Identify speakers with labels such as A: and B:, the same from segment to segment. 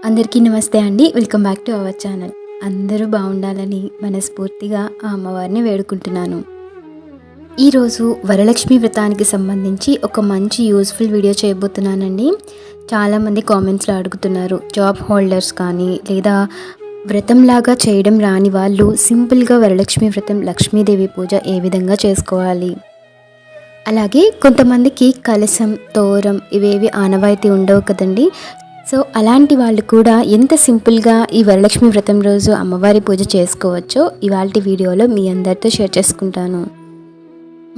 A: అందరికీ నమస్తే అండి. Welcome back to our channel. అందరూ బాగుండాలని మనస్ఫూర్తిగా ఆ అమ్మవారిని వేడుకుంటున్నాను. ఈరోజు వరలక్ష్మి వ్రతానికి సంబంధించి ఒక మంచి యూస్ఫుల్ వీడియో చేయబోతున్నానండి. చాలామంది కామెంట్స్లో అడుగుతున్నారు, జాబ్ హోల్డర్స్ కానీ లేదా వ్రతంలాగా చేయడం రాని వాళ్ళు సింపుల్గా వరలక్ష్మి వ్రతం, లక్ష్మీదేవి పూజ ఏ విధంగా చేసుకోవాలి. అలాగే కొంతమందికి కలశం, తోరం ఇవేవి ఆనవాయితీ ఉండవు కదండి. సో అలాంటి వాళ్ళు కూడా ఎంత సింపుల్గా ఈ వరలక్ష్మి వ్రతం రోజు అమ్మవారి పూజ చేసుకోవచ్చో ఇవాల్టి వీడియోలో మీ అందరితో షేర్ చేసుకుంటాను.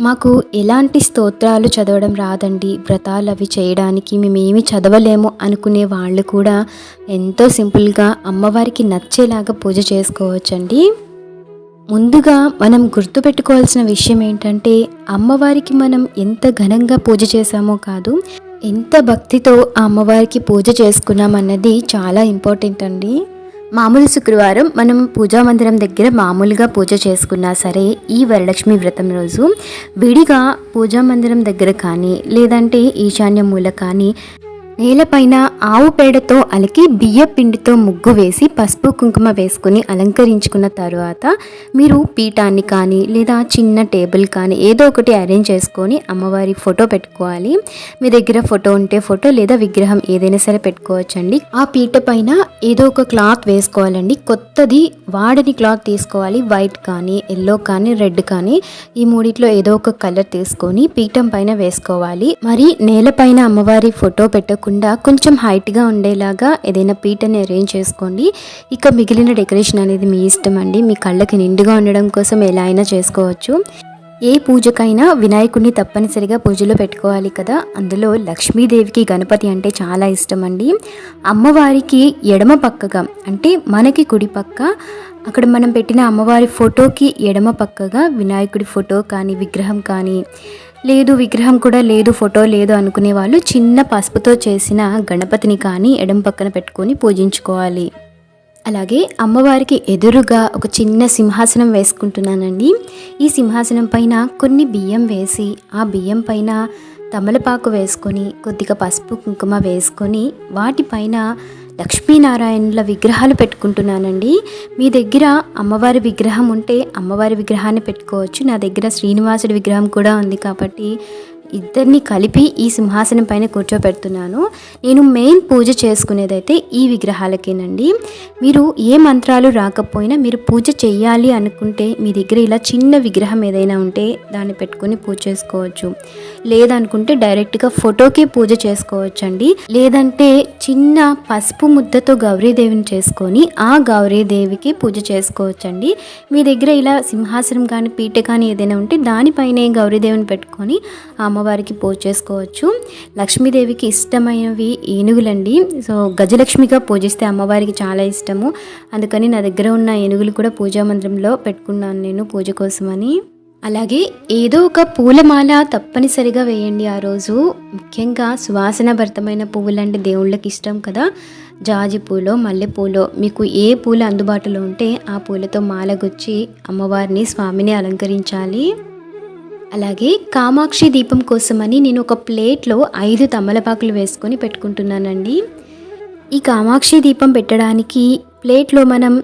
A: మాకు ఎలాంటి స్తోత్రాలు చదవడం రాదండి, వ్రతాలు అవి చేయడానికి మేమేమి చదవలేము అనుకునే వాళ్ళు కూడా ఎంతో సింపుల్గా అమ్మవారికి నచ్చేలాగా పూజ చేసుకోవచ్చండి. ముందుగా మనం గుర్తుపెట్టుకోవాల్సిన విషయం ఏంటంటే, అమ్మవారికి మనం ఎంత ఘనంగా పూజ చేశామో కాదు, ఎంత భక్తితో ఆ అమ్మవారికి పూజ చేసుకున్నామన్నది చాలా ఇంపార్టెంట్ అండి. మామూలు శుక్రవారం మనం పూజా మందిరం దగ్గర మామూలుగా పూజ చేసుకున్నా సరే, ఈ వరలక్ష్మి వ్రతం రోజు విడిగా పూజా మందిరం దగ్గర కానీ లేదంటే ఈశాన్య మూల కానీ నేలపైన ఆవు పేడతో అలికి బియ్య పిండితో ముగ్గు వేసి పసుపు కుంకుమ వేసుకొని అలంకరించుకున్న తర్వాత మీరు పీఠాన్ని కానీ లేదా చిన్న టేబుల్ కానీ ఏదో ఒకటి అరేంజ్ చేసుకొని అమ్మవారి ఫోటో పెట్టుకోవాలి. మీ దగ్గర ఫోటో ఉంటే ఫోటో లేదా విగ్రహం ఏదైనా సరే పెట్టుకోవచ్చండి. ఆ పీట పైన ఏదో ఒక క్లాత్ వేసుకోవాలండి. కొత్తది వాడని క్లాత్ తీసుకోవాలి. వైట్ కానీ, ఎల్లో కానీ, రెడ్ కానీ ఈ మూడిట్లో ఏదో ఒక కలర్ తీసుకొని పీఠం పైన వేసుకోవాలి. మరి నేలపైన అమ్మవారి ఫోటో పెట్టకుండా కొంచెం హైట్గా ఉండేలాగా ఏదైనా పీటని అరేంజ్ చేసుకోండి. ఇక మిగిలిన డెకరేషన్ అనేది మీ ఇష్టం అండి. మీ కళ్ళకి నిండుగా ఉండడం కోసం ఎలా అయినా చేసుకోవచ్చు. ఏ పూజకైనా వినాయకుడిని తప్పనిసరిగా పూజలో పెట్టుకోవాలి కదా. అందులో లక్ష్మీదేవికి గణపతి అంటే చాలా ఇష్టం అండి. అమ్మవారికి ఎడమ పక్కగా అంటే మనకి కుడి పక్క, అక్కడ మనం పెట్టిన అమ్మవారి ఫోటోకి ఎడమ పక్కగా వినాయకుడి ఫోటో కానీ విగ్రహం కానీ, లేదు విగ్రహం కూడా లేదు ఫోటో లేదు అనుకునే వాళ్ళు చిన్న పసుపుతో చేసిన గణపతిని కానీ ఎడమ పక్కన పెట్టుకొని పూజించుకోవాలి. అలాగే అమ్మవారికి ఎదురుగా ఒక చిన్న సింహాసనం వేసుకుంటున్నానండి. ఈ సింహాసనం పైన కొన్ని బియ్యం వేసి ఆ బియ్యం పైన తమలపాకు వేసుకొని కొద్దిగా పసుపు కుంకుమ వేసుకొని వాటిపైన లక్ష్మీనారాయణుల విగ్రహాలు పెట్టుకుంటున్నానండి. మీ దగ్గర అమ్మవారి విగ్రహం ఉంటే అమ్మవారి విగ్రహాన్ని పెట్టుకోవచ్చు. నా దగ్గర శ్రీనివాసుడి విగ్రహం కూడా ఉంది కాబట్టి ఇద్దరిని కలిపి ఈ సింహాసనం పైన కూర్చోపెడుతున్నాను. నేను మెయిన్ పూజ చేసుకునేదైతే ఈ విగ్రహాలకేనండి. మీరు ఏ మంత్రాలు రాకపోయినా మీరు పూజ చేయాలి అనుకుంటే మీ దగ్గర ఇలా చిన్న విగ్రహం ఏదైనా ఉంటే దాన్ని పెట్టుకొని పూజ చేసుకోవచ్చు. లేదనుకుంటే డైరెక్ట్గా ఫోటోకే పూజ చేసుకోవచ్చు అండి. లేదంటే చిన్న పసుపు ముద్దతో గౌరీదేవిని చేసుకొని ఆ గౌరీదేవికి పూజ చేసుకోవచ్చండి. మీ దగ్గర ఇలా సింహాసనం కానీ పీట కానీ ఏదైనా ఉంటే దానిపైనే గౌరీదేవిని పెట్టుకొని అమ్మవారికి పూజ చేసుకోవచ్చు. లక్ష్మీదేవికి ఇష్టమైనవి ఏనుగులండి. సో గజలక్ష్మిగా పూజిస్తే అమ్మవారికి చాలా ఇష్టము. అందుకని నా దగ్గర ఉన్న ఏనుగులు కూడా పూజా మందిరంలో పెట్టుకున్నాను నేను పూజ కోసమని. అలాగే ఏదో ఒక పూలమాల తప్పనిసరిగా వేయండి ఆ రోజు. ముఖ్యంగా సువాసనభరితమైన పువ్వులంటే దేవుళ్ళకి ఇష్టం కదా. జాజి పూలో మల్లెపూలో మీకు ఏ పూలు అందుబాటులో ఉంటే ఆ పూలతో మాల గుచ్చి అమ్మవారిని స్వామిని అలంకరించాలి. అలాగే కామాక్షి దీపం కోసమని నేను ఒక ప్లేట్లో 5 తమలపాకులు వేసుకొని పెట్టుకుంటున్నానండి. ఈ కామాక్షి దీపం పెట్టడానికి ప్లేట్లో మనం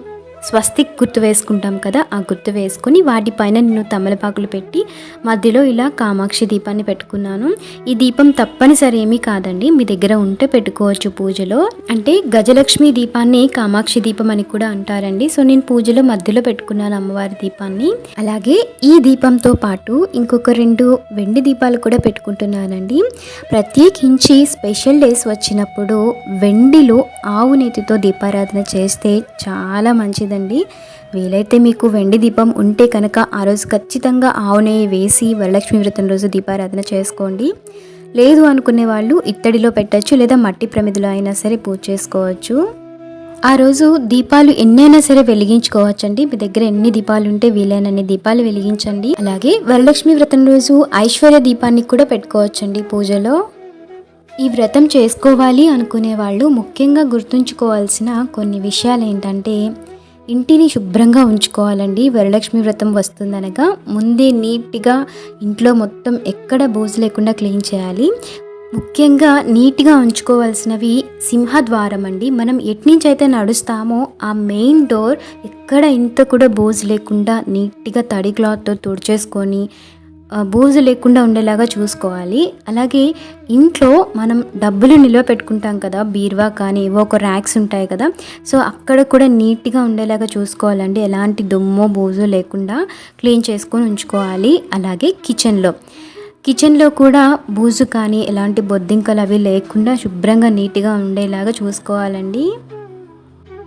A: స్వస్తిక్ గుర్తు వేసుకుంటాం కదా, ఆ గుర్తు వేసుకొని వాటిపైన నేను తమలపాకులు పెట్టి మధ్యలో ఇలా కామాక్షి దీపాన్ని పెట్టుకున్నాను. ఈ దీపం తప్పనిసరి ఏమీ కాదండి, మీ దగ్గర ఉంటే పెట్టుకోవచ్చు పూజలో. అంటే గజలక్ష్మి దీపాన్ని కామాక్షి దీపం అని కూడా అంటారండి. సో నేను పూజలో మధ్యలో పెట్టుకున్నాను అమ్మవారి దీపాన్ని. అలాగే ఈ దీపంతో పాటు ఇంకొక 2 వెండి దీపాలు కూడా పెట్టుకుంటున్నానండి. ప్రత్యేకించి స్పెషల్ డేస్ వచ్చినప్పుడు వెండిలో ఆవు నేతితో దీపారాధన చేస్తే చాలా మంచిదండి. వీలైతే మీకు వెండి దీపం ఉంటే కనుక ఆ రోజు ఖచ్చితంగా ఆవు నెయ్యి వేసి వరలక్ష్మి వ్రతం రోజు దీపారాధన చేసుకోండి. లేదు అనుకునే వాళ్ళు ఇత్తడిలో పెట్టచ్చు, లేదా మట్టి ప్రమిదలో అయినా సరే పూజ చేసుకోవచ్చు. ఆ రోజు దీపాలు ఎన్నైనా సరే వెలిగించుకోవచ్చండి. మీ దగ్గర ఎన్ని దీపాలు ఉంటే వీలైనన్ని దీపాలు వెలిగించండి. అలాగే వరలక్ష్మి వ్రతం రోజు ఐశ్వర్య దీపాన్ని కూడా పెట్టుకోవచ్చండి పూజలో. ఈ వ్రతం చేసుకోవాలి అనుకునే వాళ్ళు ముఖ్యంగా గుర్తుంచుకోవాల్సిన కొన్ని విషయాలు ఏంటంటే, ఇంటిని శుభ్రంగా ఉంచుకోవాలండి. వరలక్ష్మి వ్రతం వస్తుందనగా ముందే నీట్గా ఇంట్లో మొత్తం ఎక్కడ బూజు లేకుండా క్లీన్ చేయాలి. ముఖ్యంగా నీట్గా ఉంచుకోవాల్సినవి సింహద్వారం అండి. మనం ఎట్నుంచి అయితే నడుస్తామో ఆ మెయిన్ డోర్ ఎక్కడ ఇంత కూడా బూజు లేకుండా నీట్గా తడి క్లాత్తో తుడిచేసుకొని బూజు లేకుండా ఉండేలాగా చూసుకోవాలి. అలాగే ఇంట్లో మనం డబ్బులు నిల్వ పెట్టుకుంటాం కదా, బీరువా కానీ ఏవో ఒక ర్యాక్స్ ఉంటాయి కదా, సో అక్కడ కూడా నీట్గా ఉండేలాగా చూసుకోవాలండి. ఎలాంటి దుమ్ము బూజు లేకుండా క్లీన్ చేసుకొని ఉంచుకోవాలి. అలాగే కిచెన్లో కూడా బూజు కానీ ఎలాంటి బొద్దింకలు అవి లేకుండా శుభ్రంగా నీట్గా ఉండేలాగా చూసుకోవాలండి.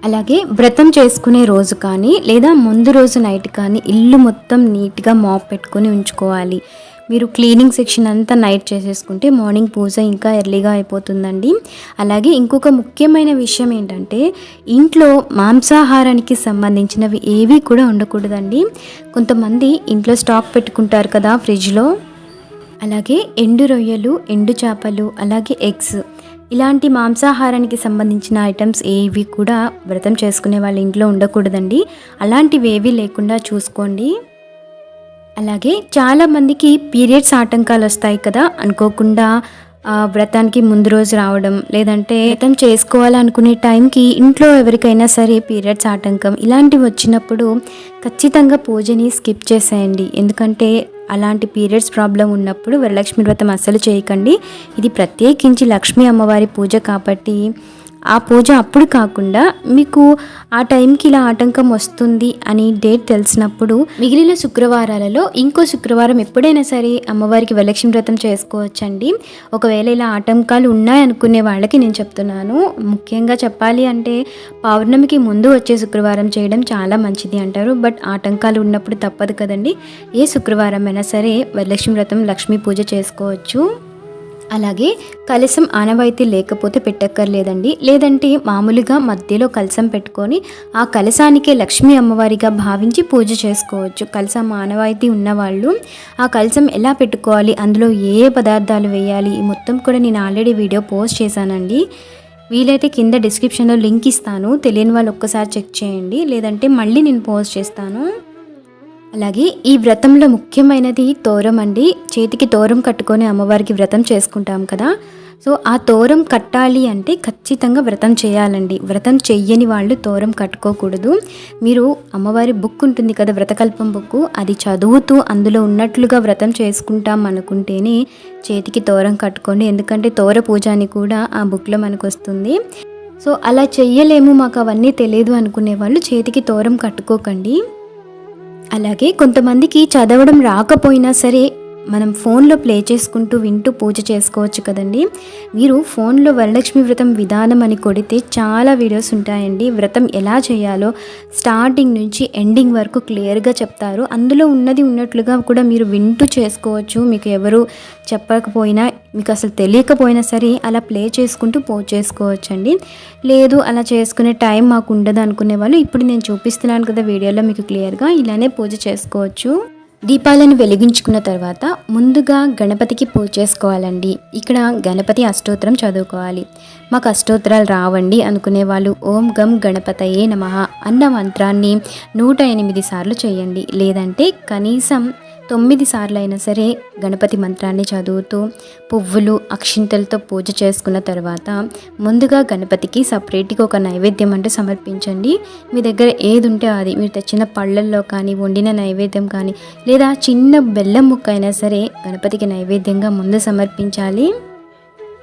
A: అలాగే వ్రతం చేసుకునే రోజు కానీ లేదా ముందు రోజు నైట్ కానీ ఇల్లు మొత్తం నీట్గా మాప్ పెట్టుకొని ఉంచుకోవాలి. మీరు క్లీనింగ్ సెక్షన్ అంతా నైట్ చేసేసుకుంటే మార్నింగ్ పూజ ఇంకా ఎర్లీగా అయిపోతుందండి. అలాగే ఇంకొక ముఖ్యమైన విషయం ఏంటంటే ఇంట్లో మాంసాహారానికి సంబంధించినవి ఏవి కూడా ఉండకూడదండి. కొంతమంది ఇంట్లో స్టాక్ పెట్టుకుంటారు కదా ఫ్రిడ్జ్లో, అలాగే ఎండు రొయ్యలు, ఎండు చేపలు, అలాగే ఎగ్స్, ఇలాంటి మాంసాహారానికి సంబంధించిన ఐటమ్స్ ఏవి కూడా వ్రతం చేసుకునే వాళ్ళ ఇంట్లో ఉండకూడదండి. అలాంటివి ఏవి లేకుండా చూసుకోండి. అలాగే చాలామందికి పీరియడ్స్ ఆటంకాలు వస్తాయి కదా, అనుకోకుండా వ్రతానికి ముందు రోజు రావడం, లేదంటే వ్రతం చేసుకోవాలనుకునే టైంకి ఇంట్లో ఎవరికైనా సరే పీరియడ్స్ ఆటంకం ఇలాంటివి వచ్చినప్పుడు ఖచ్చితంగా పూజని స్కిప్ చేసేయండి. ఎందుకంటే అలాంటి పీరియడ్స్ ప్రాబ్లం ఉన్నప్పుడు వరలక్ష్మి వ్రతం అస్సలు చేయకండి. ఇది ప్రత్యేకించి లక్ష్మీ అమ్మవారి పూజ కాబట్టి ఆ పూజ అప్పుడు కాకుండా మీకు ఆ టైంకి ఇలా ఆటంకం వస్తుంది అని డేట్ తెలిసినప్పుడు మిగిలిన శుక్రవారాలలో ఇంకో శుక్రవారం ఎప్పుడైనా సరే అమ్మవారికి వరలక్ష్మి వ్రతం చేసుకోవచ్చండి. ఒకవేళ ఇలా ఆటంకాలు ఉన్నాయనుకునే వాళ్ళకి నేను చెప్తున్నాను. ముఖ్యంగా చెప్పాలి అంటే పౌర్ణమికి ముందు వచ్చే శుక్రవారం చేయడం చాలా మంచిది అంటారు. బట్ ఆటంకాలు ఉన్నప్పుడు తప్పదు కదండి. ఏ శుక్రవారం అయినా సరే వరలక్ష్మి వ్రతం లక్ష్మీ పూజ చేసుకోవచ్చు. అలాగే కలశం ఆనవాయితీ లేకపోతే పెట్టక్కర్లేదండి. లేదంటే మామూలుగా మధ్యలో కలశం పెట్టుకొని ఆ కలశానికే లక్ష్మీ అమ్మవారిగా భావించి పూజ చేసుకోవచ్చు. కలశం ఆనవాయితీ ఉన్నవాళ్ళు ఆ కలశం ఎలా పెట్టుకోవాలి, అందులో ఏ పదార్థాలు వేయాలి, ఈ మొత్తం కూడా నేను ఆల్రెడీ వీడియో పోస్ట్ చేశానండి. వీలైతే కింద డిస్క్రిప్షన్లో లింక్ ఇస్తాను, తెలియని వాళ్ళు ఒక్కసారి చెక్ చేయండి, లేదంటే మళ్ళీ నేను పోస్ట్ చేస్తాను. అలాగే ఈ వ్రతంలో ముఖ్యమైనది తోరం అండి. చేతికి తోరం కట్టుకొని అమ్మవారికి వ్రతం చేసుకుంటాం కదా, సో ఆ తోరం కట్టాలి అంటే ఖచ్చితంగా వ్రతం చేయాలండి. వ్రతం చెయ్యని వాళ్ళు తోరం కట్టుకోకూడదు. మీరు అమ్మవారి బుక్ ఉంటుంది కదా, వ్రతకల్పం బుక్, అది చదువుతూ అందులో ఉన్నట్లుగా వ్రతం చేసుకుంటాం అనుకుంటేనే చేతికి తోరం కట్టుకోండి. ఎందుకంటే తోర పూజ అని కూడా ఆ బుక్లో మనకు వస్తుంది. సో అలా చెయ్యలేము, మాకు అవన్నీ తెలియదు అనుకునే వాళ్ళు చేతికి తోరం కట్టుకోకండి. అలాగే కొంతమందికి చదవడం రాకపోయినా సరే మనం ఫోన్లో ప్లే చేసుకుంటూ వింటూ పూజ చేసుకోవచ్చు కదండి. మీరు ఫోన్లో వరలక్ష్మి వ్రతం విధానం అని కొడితే చాలా వీడియోస్ ఉంటాయండి. వ్రతం ఎలా చేయాలో స్టార్టింగ్ నుంచి ఎండింగ్ వరకు క్లియర్గా చెప్తారు. అందులో ఉన్నది ఉన్నట్లుగా కూడా మీరు వింటూ చేసుకోవచ్చు. మీకు ఎవరు చెప్పకపోయినా, మీకు అసలు తెలియకపోయినా సరే అలా ప్లే చేసుకుంటూ పూజ చేసుకోవచ్చండి. లేదు అలా చేసుకునే టైం మాకు ఉండదు అనుకునే వాళ్ళు ఇప్పుడు నేను చూపిస్తున్నాను కదా వీడియోలో, మీకు క్లియర్గా ఇలానే పూజ చేసుకోవచ్చు. దీపాలను వెలిగించుకున్న తర్వాత ముందుగా గణపతికి పూజ చేసుకోవాలండి. ఇక్కడ గణపతి అష్టోత్తరం చదువుకోవాలి. మాకు అష్టోత్తరాలు రావండి అనుకునే వాళ్ళు ఓం గం గణపతయే నమః అన్న మంత్రాన్ని 108 సార్లు చేయండి. లేదంటే కనీసం 9 సార్లు అయినా సరే గణపతి మంత్రాన్ని చదువుతూ పువ్వులు అక్షింతలతో పూజ చేసుకున్న తర్వాత ముందుగా గణపతికి సపరేట్గా ఒక నైవేద్యం అంటే సమర్పించండి. మీ దగ్గర ఏది ఉంటే అది, మీరు తెచ్చిన పళ్ళల్లో కానీ వండిన నైవేద్యం కానీ లేదా చిన్న బెల్లం ముక్క అయినా సరే గణపతికి నైవేద్యంగా ముందు సమర్పించాలి.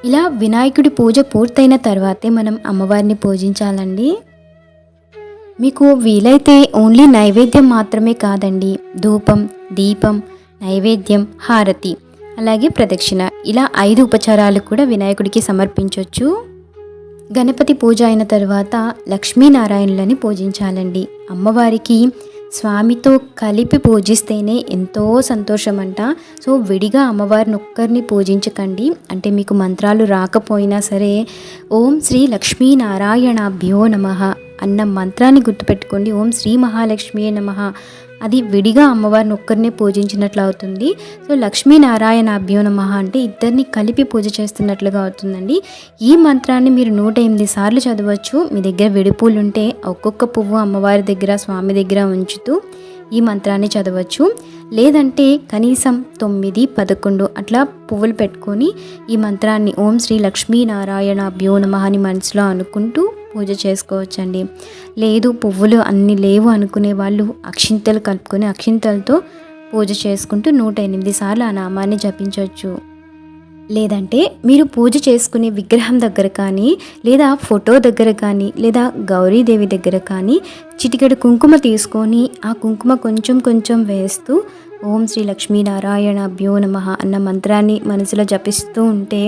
A: ఇలా వినాయకుడి పూజ పూర్తయిన తర్వాతే మనం అమ్మవారిని పూజించాలండి. మీకు వీలైతే ఓన్లీ నైవేద్యం మాత్రమే కాదండి, ధూపం, దీపం, నైవేద్యం, హారతి, అలాగే ప్రదక్షిణ, ఇలా 5 ఉపచారాలు కూడా వినాయకుడికి సమర్పించవచ్చు. గణపతి పూజ అయిన తర్వాత లక్ష్మీనారాయణులని పూజించాలండి. అమ్మవారికి స్వామితో కలిపి పూజిస్తేనే ఎంతో సంతోషం అంట. సో విడిగా అమ్మవారిని ఒక్కరిని పూజించకండి. అంటే మీకు మంత్రాలు రాకపోయినా సరే ఓం శ్రీ లక్ష్మీనారాయణాభ్యో నమః అన్న మంత్రాన్ని గుర్తుపెట్టుకోండి. ఓం శ్రీ మహాలక్ష్మియే నమః, అది విడిగా అమ్మవారిని ఒక్కరినే పూజించినట్లు అవుతుంది. సో లక్ష్మీనారాయణాభ్యో నమః అంటే ఇద్దరిని కలిపి పూజ చేస్తున్నట్లుగా అవుతుందండి. ఈ మంత్రాన్ని మీరు 108 సార్లు చదవచ్చు. మీ దగ్గర విడిపూలు ఉంటే ఒక్కొక్క పువ్వు అమ్మవారి దగ్గర స్వామి దగ్గర ఉంచుతూ ఈ మంత్రాన్ని చదవచ్చు. లేదంటే కనీసం 9, 11 అట్లా పువ్వులు పెట్టుకొని ఈ మంత్రాన్ని ఓం శ్రీ లక్ష్మీనారాయణాభ్యో నమః అని మనసులో అనుకుంటూ పూజ చేసుకోవచ్చండి. లేదు పువ్వులు అన్ని లేవు అనుకునే వాళ్ళు అక్షింతలు కలుపుకొని అక్షింతలతో పూజ చేసుకుంటూ 108 సార్లు ఆ నామాన్ని జపించవచ్చు. లేదంటే మీరు పూజ చేసుకునే విగ్రహం దగ్గర కానీ లేదా ఫోటో దగ్గర కానీ లేదా గౌరీదేవి దగ్గర కానీ చిటికెడు కుంకుమ తీసుకొని ఆ కుంకుమ కొంచెం కొంచెం వేస్తూ ఓం శ్రీ లక్ష్మీనారాయణాభ్యో నమః అన్న మంత్రాన్ని మనసులో జపిస్తూ ఉంటే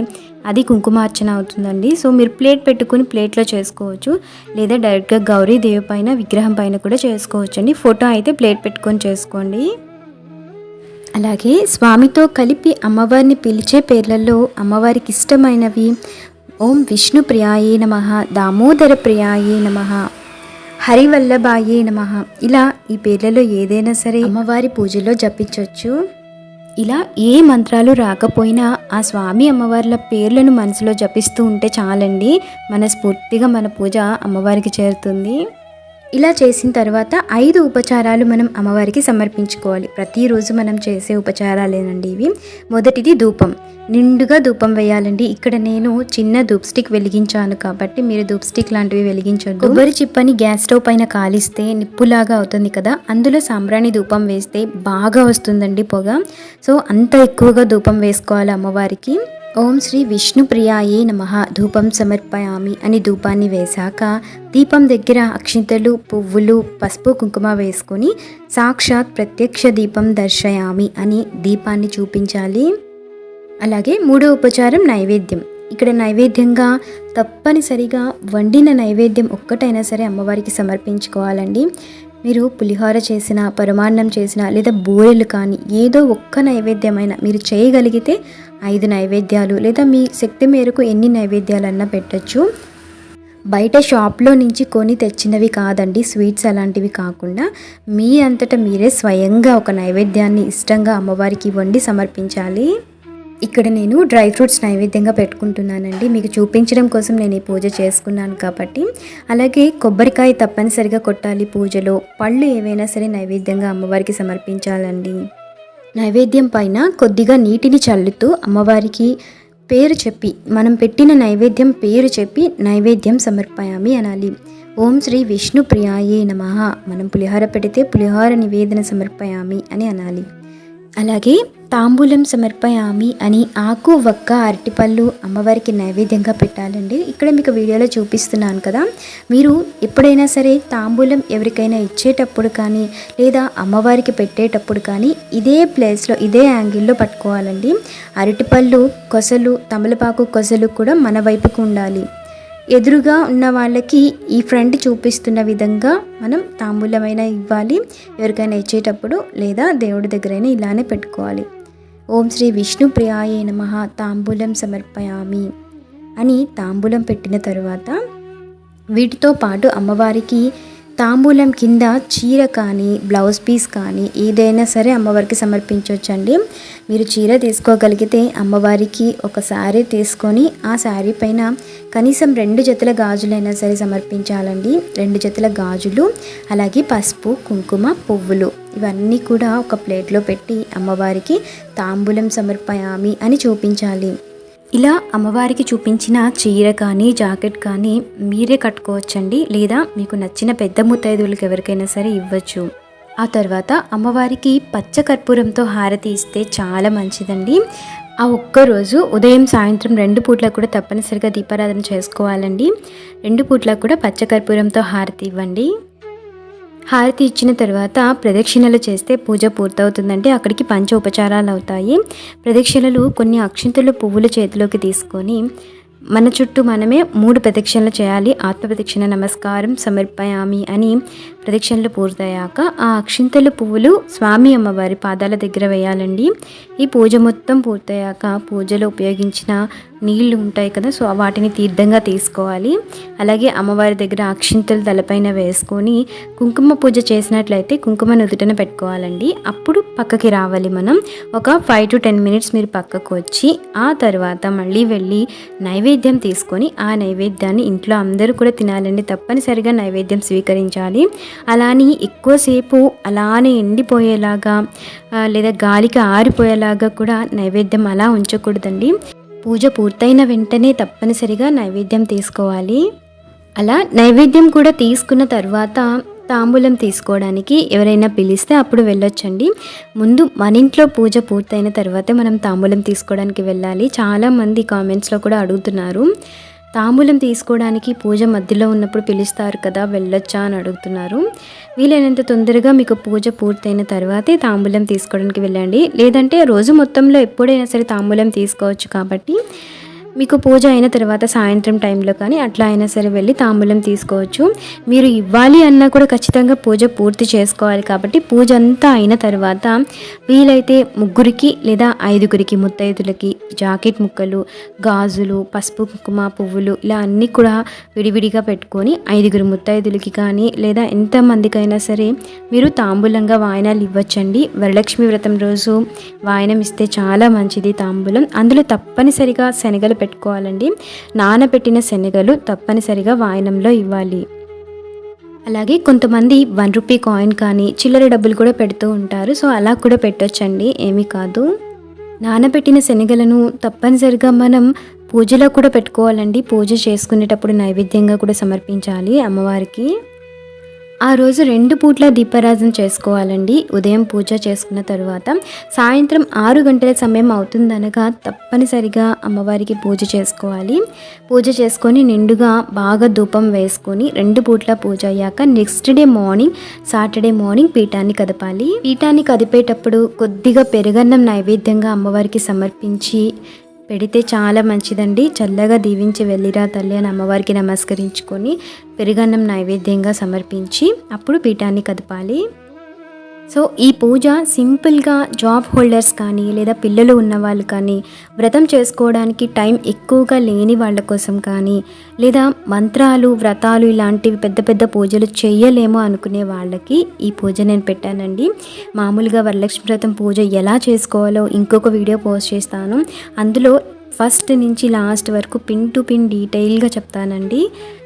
A: అది కుంకుమార్చన అవుతుందండి. సో మీరు ప్లేట్ పెట్టుకుని ప్లేట్లో చేసుకోవచ్చు, లేదా డైరెక్ట్గా గౌరీదేవి పైన విగ్రహం పైన కూడా చేసుకోవచ్చండి. ఫోటో అయితే ప్లేట్ పెట్టుకొని చేసుకోండి. అలాగే స్వామితో కలిపి అమ్మవారిని పిలిచే పేర్లలో అమ్మవారికి ఇష్టమైనవి ఓం విష్ణు ప్రియాయే నమః, దామోదర ప్రియాయే నమః, హరివల్లభాయే నమః. ఇలా ఈ పేర్లలో ఏదైనా సరే అమ్మవారి పూజలో జపించవచ్చు. ఇలా ఏ మంత్రాలు రాకపోయినా ఆ స్వామి అమ్మవార్ల పేర్లను మనసులో జపిస్తూ ఉంటే చాలండి, మనస్ఫూర్తిగా మన పూజ అమ్మవారికి చేరుతుంది. ఇలా చేసిన తర్వాత 5 ఉపచారాలు మనం అమ్మవారికి సమర్పించుకోవాలి. ప్రతిరోజు మనం చేసే ఉపచారాలేనండి ఇవి. మొదటిది ధూపం. నిండుగా ధూపం వేయాలండి. ఇక్కడ నేను చిన్న ధూప్ స్టిక్ వెలిగించాను కాబట్టి మీరు ధూప్ స్టిక్ లాంటివి వెలిగించొద్దు. కొబ్బరి చిప్పని గ్యాస్ స్టవ్ పైన కాలిస్తే నిప్పులాగా అవుతుంది కదా, అందులో సాంబ్రాణి ధూపం వేస్తే బాగా వస్తుందండి పొగ. సో అంత ఎక్కువగా ధూపం వేసుకోవాలి అమ్మవారికి. ఓం శ్రీ విష్ణు ప్రియాయే నమః ధూపం సమర్పయామి అని ధూపాన్ని వేశాక దీపం దగ్గర అక్షింతలు, పువ్వులు, పసుపు, కుంకుమ వేసుకొని సాక్షాత్ ప్రత్యక్ష దీపం దర్శయామి అని దీపాన్ని చూపించాలి. అలాగే 3వ ఉపచారం నైవేద్యం. ఇక్కడ నైవేద్యంగా తప్పనిసరిగా వండిన నైవేద్యం ఒక్కటైనా సరే అమ్మవారికి సమర్పించుకోవాలండి. మీరు పులిహోర చేసిన, పరమాన్నం చేసిన లేదా బూరెలు కానీ ఏదో ఒక్క నైవేద్యమైనా మీరు చేయగలిగితే 5 నైవేద్యాలు లేదా మీ శక్తి మేరకు ఎన్ని నైవేద్యాలన్నా పెట్టచ్చు. బయట షాప్లో నుంచి కొని తెచ్చినవి కాదండి, స్వీట్స్ అలాంటివి కాకుండా మీ అంతటా మీరే స్వయంగా ఒక నైవేద్యాన్ని ఇష్టంగా అమ్మవారికి వండి సమర్పించాలి. ఇక్కడ నేను డ్రై ఫ్రూట్స్ నైవేద్యంగా పెట్టుకుంటున్నానండి, మీకు చూపించడం కోసం నేను ఈ పూజ చేసుకున్నాను కాబట్టి. అలాగే కొబ్బరికాయ తప్పనిసరిగా కొట్టాలి పూజలో. పళ్ళు ఏవైనా సరే నైవేద్యంగా అమ్మవారికి సమర్పించాలండి. నైవేద్యం పైన కొద్దిగా నీటిని చల్లుతూ అమ్మవారికి పేరు చెప్పి, మనం పెట్టిన నైవేద్యం పేరు చెప్పి నైవేద్యం సమర్పయామి అనాలి. ఓం శ్రీ విష్ణు ప్రియాయే నమః, మనం పులిహోర పెడితే పులిహోర నివేదన సమర్పయామి అని అనాలి. అలాగే తాంబూలం సమర్పయామి అని ఆకు, వక్క, అరటిపళ్ళు అమ్మవారికి నైవేద్యంగా పెట్టాలండి. ఇక్కడ మీకు వీడియోలో చూపిస్తున్నాను కదా, మీరు ఎప్పుడైనా సరే తాంబూలం ఎవరికైనా ఇచ్చేటప్పుడు కానీ లేదా అమ్మవారికి పెట్టేటప్పుడు కానీ ఇదే ప్లేస్లో ఇదే యాంగిల్లో పట్టుకోవాలండి. అరటిపళ్ళు కొసలు, తమలపాకు కొసలు కూడా మన వైపుకు ఉండాలి. ఎదురుగా ఉన్న వాళ్ళకి ఈ ఫ్రంట్ చూపిస్తున్న విధంగా మనం తాంబూలమైనా ఇవ్వాలి ఎవరికైనా ఇచ్చేటప్పుడు, లేదా దేవుడి దగ్గరైనా ఇలానే పెట్టుకోవాలి. ఓం శ్రీ విష్ణు ప్రియాయే నమః తాంబూలం సమర్పయామి అని తాంబూలం పెట్టిన తరువాత వీటితో పాటు అమ్మవారికి తాంబూలం కింద చీర కానీ బ్లౌజ్ పీస్ కానీ ఏదైనా సరే అమ్మవారికి సమర్పించవచ్చండి. మీరు చీర తీసుకోగలిగితే అమ్మవారికి ఒక శారీ తీసుకొని ఆ శారీ పైన కనీసం 2 జతల గాజులైనా సరే సమర్పించాలండి. 2 జతల గాజులు, అలాగే పసుపు, కుంకుమ, పువ్వులు ఇవన్నీ కూడా ఒక ప్లేట్లో పెట్టి అమ్మవారికి తాంబూలం సమర్పయామి అని చూపించాలి. ఇలా అమ్మవారికి చూపించిన చీర కానీ జాకెట్ కానీ మీరే కట్టుకోవచ్చండి, లేదా మీకు నచ్చిన పెద్ద ముత్తైదువులకు ఎవరికైనా సరే ఇవ్వచ్చు. ఆ తర్వాత అమ్మవారికి పచ్చ కర్పూరంతో హారతి ఇస్తే చాలా మంచిదండి. ఆ ఒక్కరోజు ఉదయం సాయంత్రం 2 పూట్లకు కూడా తప్పనిసరిగా దీపారాధన చేసుకోవాలండి. 2 పూట్లకు కూడా పచ్చ కర్పూరంతో హారతి ఇవ్వండి. హారతి ఇచ్చిన తర్వాత ప్రదక్షిణలు చేస్తే పూజ పూర్తవుతుందంటే అక్కడికి పంచ ఉపచారాలు అవుతాయి. ప్రదక్షిణలు కొన్ని అక్షింతలు, పువ్వులు చేతిలోకి తీసుకొని మన చుట్టూ మనమే 3 ప్రదక్షిణలు చేయాలి. ఆత్మ ప్రదక్షిణ, నమస్కారం, సమర్పయామి అని ప్రదక్షిణలు పూర్తయ్యాక ఆ అక్షింతలు, పువ్వులు స్వామి అమ్మవారి పాదాల దగ్గర వేయాలండి. ఈ పూజ మొత్తం పూర్తయ్యాక పూజలో ఉపయోగించిన నీళ్లు ఉంటాయి కదా, సో వాటిని తీర్థంగా తీసుకోవాలి. అలాగే అమ్మవారి దగ్గర అక్షింతలు తలపైన వేసుకొని కుంకుమ పూజ చేసినట్లయితే కుంకుమ నుదుటన పెట్టుకోవాలండి. అప్పుడు పక్కకి రావాలి. మనం ఒక 5 to 10 minutes మీరు పక్కకు వచ్చి ఆ తర్వాత మళ్ళీ వెళ్ళి నైవేద్యం తీసుకొని ఆ నైవేద్యాన్ని ఇంట్లో అందరూ కూడా తినాలండి. తప్పనిసరిగా నైవేద్యం స్వీకరించాలి. అలాని ఎక్కువసేపు అలానే ఎండిపోయేలాగా లేదా గాలికి ఆరిపోయేలాగా కూడా నైవేద్యం అలా ఉంచకూడదండి. పూజ పూర్తయిన వెంటనే తప్పనిసరిగా నైవేద్యం తీసుకోవాలి. అలా నైవేద్యం కూడా తీసుకున్న తర్వాత తాంబూలం తీసుకోవడానికి ఎవరైనా పిలిస్తే అప్పుడు వెళ్ళొచ్చండి. ముందు మన ఇంట్లో పూజ పూర్తయిన తర్వాతే మనం తాంబూలం తీసుకోవడానికి వెళ్ళాలి. చాలామంది కామెంట్స్లో కూడా అడుగుతున్నారు, తాంబూలం తీసుకోవడానికి పూజ మధ్యలో ఉన్నప్పుడు పిలుస్తారు కదా, వెళ్ళొచ్చా అని అడుగుతున్నారు. వీలైనంత తొందరగా మీకు పూజ పూర్తయిన తర్వాతే తాంబూలం తీసుకోవడానికి వెళ్ళండి. లేదంటే రోజు మొత్తంలో ఎప్పుడైనా సరే తాంబూలం తీసుకోవచ్చు. కాబట్టి మీకు పూజ అయిన తర్వాత సాయంత్రం టైంలో కానీ అట్లా అయినా సరే వెళ్ళి తాంబూలం తీసుకోవచ్చు. మీరు ఇవ్వాలి అన్నా కూడా ఖచ్చితంగా పూజ పూర్తి చేసుకోవాలి. కాబట్టి పూజ అంతా అయిన తర్వాత వీలైతే 3 లేదా 5 ముత్తైదులకి జాకెట్ ముక్కలు, గాజులు, పసుపు కుంకుమ, పువ్వులు ఇలా అన్నీ కూడా విడివిడిగా పెట్టుకొని 5 ముత్తైదులకి కానీ లేదా ఎంతమందికైనా సరే మీరు తాంబూలంగా వాయనాలు ఇవ్వచ్చండి. వరలక్ష్మి వ్రతం రోజు వాయనం ఇస్తే చాలా మంచిది తాంబూలం. అందులో తప్పనిసరిగా శనగలు పెట్టుకోవాలండి. నానబెట్టిన శనగలు తప్పనిసరిగా వాయనంలో ఇవ్వాలి. అలాగే కొంతమంది 1 రూపీ కాయిన్ కానీ చిల్లర డబ్బులు కూడా పెడుతూ ఉంటారు. సో అలా కూడా పెట్టొచ్చండి, ఏమీ కాదు. నానబెట్టిన శనగలను తప్పనిసరిగా మనం పూజలో కూడా పెట్టుకోవాలండి. పూజ చేసుకునేటప్పుడు నైవేద్యంగా కూడా సమర్పించాలి అమ్మవారికి. ఆ రోజు 2 పూట్ల దీపారాధన చేసుకోవాలండి. ఉదయం పూజ చేసుకున్న తర్వాత సాయంత్రం 6 గంటల సమయం అవుతుందనగా తప్పనిసరిగా అమ్మవారికి పూజ చేసుకోవాలి. పూజ చేసుకొని నిండుగా బాగా ధూపం వేసుకొని 2 పూట్ల పూజ అయ్యాక next day morning Saturday morning పీఠాన్ని కదపాలి. పీఠాన్ని కదిపేటప్పుడు కొద్దిగా పెరుగన్నం నైవేద్యంగా అమ్మవారికి సమర్పించి పెడితే చాలా మంచిదండి. చల్లగా దీవించి వెళ్ళిరా తల్లి అని అమ్మవారికి నమస్కరించుకొని పెరుగన్నం నైవేద్యంగా సమర్పించి అప్పుడు పీఠాన్ని కదపాలి. సో ఈ పూజ సింపుల్గా జాబ్ హోల్డర్స్ కానీ లేదా పిల్లలు ఉన్నవాళ్ళు కానీ వ్రతం చేసుకోవడానికి టైం ఎక్కువగా లేని వాళ్ళ కోసం కానీ లేదా మంత్రాలు, వ్రతాలు ఇలాంటివి పెద్ద పెద్ద పూజలు చేయలేమో అనుకునే వాళ్ళకి ఈ పూజ నేను పెట్టానండి. మామూలుగా వరలక్ష్మి వ్రతం పూజ ఎలా చేసుకోవాలో ఇంకొక వీడియో పోస్ట్ చేస్తాను. అందులో ఫస్ట్ నుంచి లాస్ట్ వరకు పిన్ టు పిన్ డీటెయిల్గా చెప్తానండి.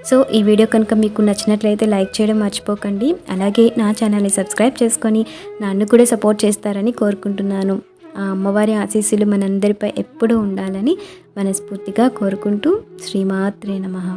A: సో ఈ వీడియో కనుక మీకు నచ్చినట్లయితే లైక్ చేయడం మర్చిపోకండి. అలాగే నా ఛానల్ని సబ్స్క్రైబ్ చేసుకొని నన్ను కూడా సపోర్ట్ చేస్తారని కోరుకుంటున్నాను. ఆ అమ్మవారి ఆశీస్సులు మనందరిపై ఎప్పుడూ ఉండాలని మనస్ఫూర్తిగా కోరుకుంటూ శ్రీమాత్రే నమః.